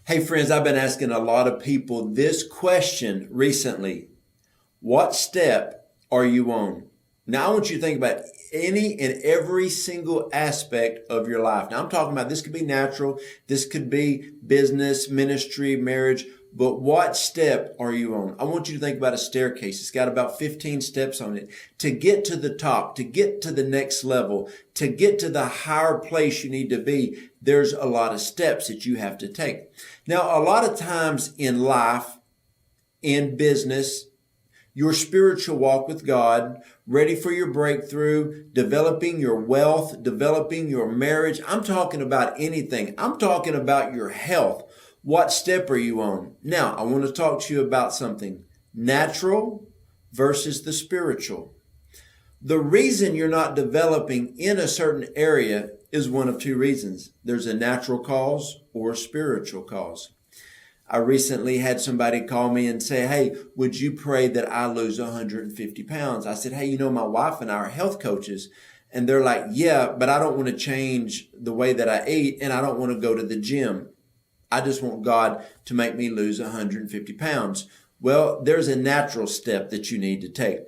Hey friends, I've been asking a lot of people this question recently. What step are you on? Now I want you to think about any and every single aspect of your life. Now I'm talking about this could be natural, this could be business, ministry, marriage, but what step are you on? I want you to think about a staircase. It's got about 15 steps on it. To get to the top, to get to the next level, to get to the higher place you need to be, there's a lot of steps that you have to take. Now, a lot of times in life, in business, your spiritual walk with God, ready for your breakthrough, developing your wealth, developing your marriage. I'm talking about anything. I'm talking about your health. What step are you on? Now, I want to talk to you about something. Natural versus the spiritual. The reason you're not developing in a certain area is one of two reasons. There's a natural cause or a spiritual cause. I recently had somebody call me and say, hey, would you pray that I lose 150 pounds? I said, hey, my wife and I are health coaches. And they're like, yeah, but I don't want to change the way that I eat and I don't want to go to the gym. I just want God to make me lose 150 pounds. Well, there's a natural step that you need to take.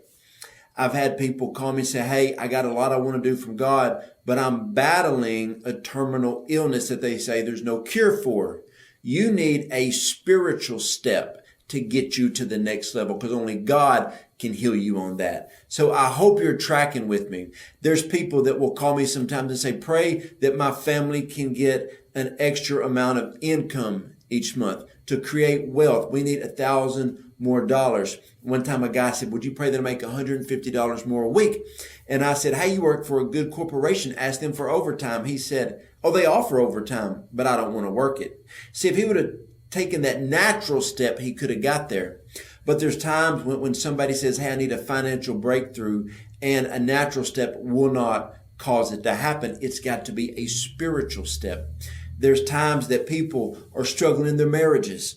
I've had people call me and say, hey, I got a lot I want to do from God, but I'm battling a terminal illness that they say there's no cure for. You need a spiritual step to get you to the next level because only God can heal you on that. So I hope you're tracking with me. There's people that will call me sometimes and say, pray that my family can get an extra amount of income each month to create wealth. We need $1,000 more dollars. One time a guy said, would you pray that I make $150 more a week? And I said, hey, you work for a good corporation. Ask them for overtime. He said, oh, they offer overtime, but I don't want to work it. See, if he would have taken that natural step, he could have got there. But there's times when somebody says, hey, I need a financial breakthrough, and a natural step will not cause it to happen. It's got to be a spiritual step. There's times that people are struggling in their marriages.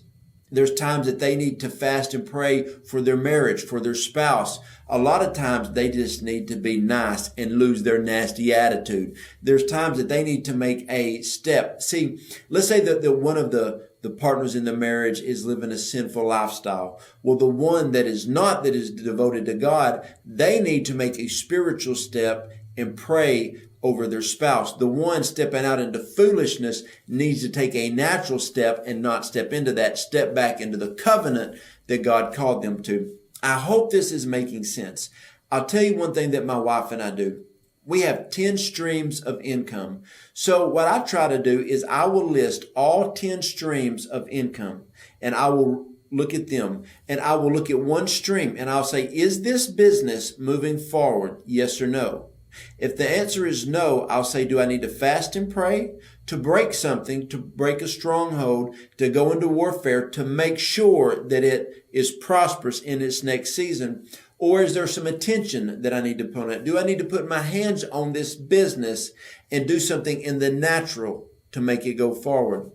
There's times that they need to fast and pray for their marriage, for their spouse. A lot of times they just need to be nice and lose their nasty attitude. There's times that they need to make a step. See, let's say that one of the partners in the marriage is living a sinful lifestyle. Well, the one that is not, that is devoted to God, they need to make a spiritual step and pray over their spouse. The one stepping out into foolishness needs to take a natural step and not step into that, step back into the covenant that God called them to. I hope this is making sense. I'll tell you one thing that my wife and I do. We have 10 streams of income. So what I try to do is I will list all 10 streams of income and I will look at them and I will look at one stream and I'll say, is this business moving forward? Yes or no? If the answer is no, I'll say, do I need to fast and pray to break something, to break a stronghold, to go into warfare, to make sure that it is prosperous in its next season? Or is there some attention that I need to put on it? Do I need to put my hands on this business and do something in the natural to make it go forward?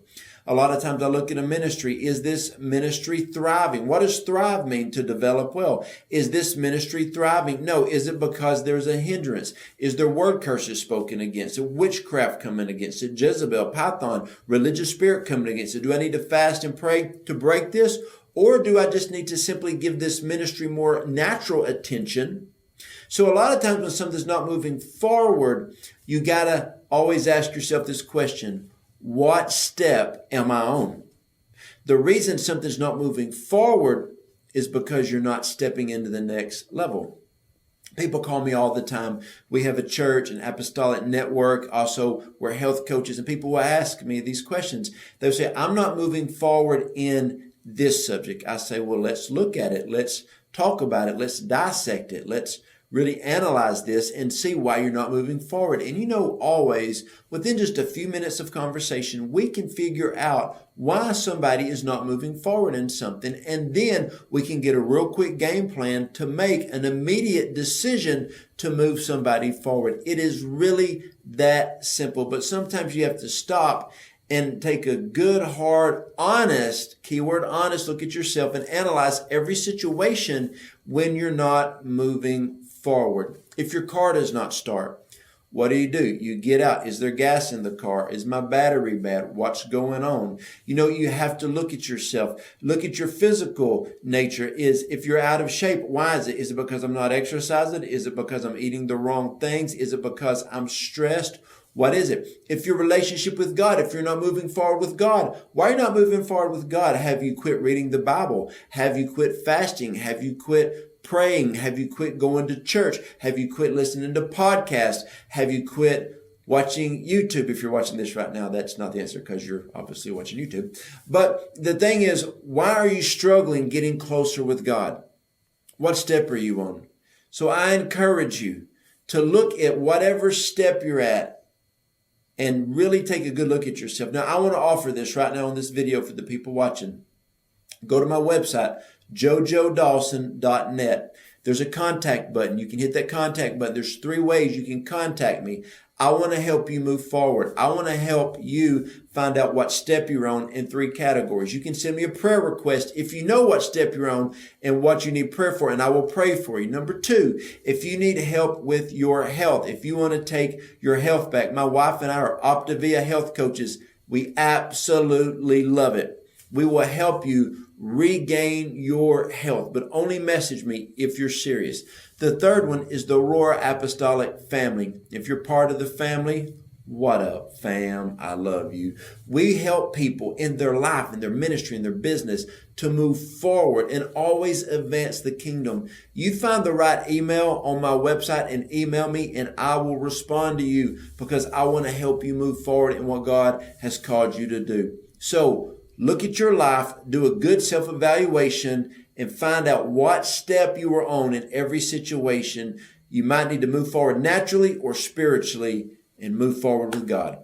A lot of times I look at a ministry. Is this ministry thriving? What does thrive mean? To develop well. Is this ministry thriving? No. Is it because there's a hindrance? Is there word curses spoken against it? Witchcraft coming against it? Jezebel, Python, religious spirit coming against it? Do I need to fast and pray to break this? Or do I just need to simply give this ministry more natural attention? So a lot of times when something's not moving forward, you got to always ask yourself this question. What step am I on? The reason something's not moving forward is because you're not stepping into the next level. People call me all the time. We have a church, an apostolic network. Also, we're health coaches, and people will ask me these questions. They'll say, I'm not moving forward in this subject. I say, well, let's look at it. Let's talk about it. Let's dissect it. Let's really analyze this and see why you're not moving forward. And always within just a few minutes of conversation, we can figure out why somebody is not moving forward in something. And then we can get a real quick game plan to make an immediate decision to move somebody forward. It is really that simple. But sometimes you have to stop and take a good, hard, honest, keyword honest, look at yourself and analyze every situation when you're not moving forward. If your car does not start, What do? You get out. Is there gas in the car? Is my battery bad? What's going on? You have to look at yourself. Look at your physical nature. If you're out of shape, why is it? Is it because I'm not exercising? Is it because I'm eating the wrong things? Is it because I'm stressed? What is it? If your relationship with God, if you're not moving forward with God, why are you not moving forward with God? Have you quit reading the Bible? Have you quit fasting? Have you quit praying? Have you quit going to church? Have you quit listening to podcasts? Have you quit watching YouTube? If you're watching this right now, that's not the answer because you're obviously watching YouTube. But the thing is, why are you struggling getting closer with God? What step are you on? So I encourage you to look at whatever step you're at and really take a good look at yourself. Now, I want to offer this right now on this video for the people watching. Go to my website, jojodawson.net. There's a contact button. You can hit that contact button. There's 3 ways you can contact me. I want to help you move forward. I want to help you find out what step you're on in 3 categories. You can send me a prayer request if you know what step you're on and what you need prayer for, and I will pray for you. Number 2, if you need help with your health, if you want to take your health back, my wife and I are Optavia health coaches. We absolutely love it. We will help you regain your health, but only message me if you're serious. The 3rd one is the Aurora Apostolic Family. If you're part of the family, what up, fam? I love you. We help people in their life, in their ministry, in their business to move forward and always advance the kingdom. You find the right email on my website and email me, and I will respond to you because I want to help you move forward in what God has called you to do. So, look at your life, do a good self-evaluation, and find out what step you are on in every situation. You might need to move forward naturally or spiritually and move forward with God.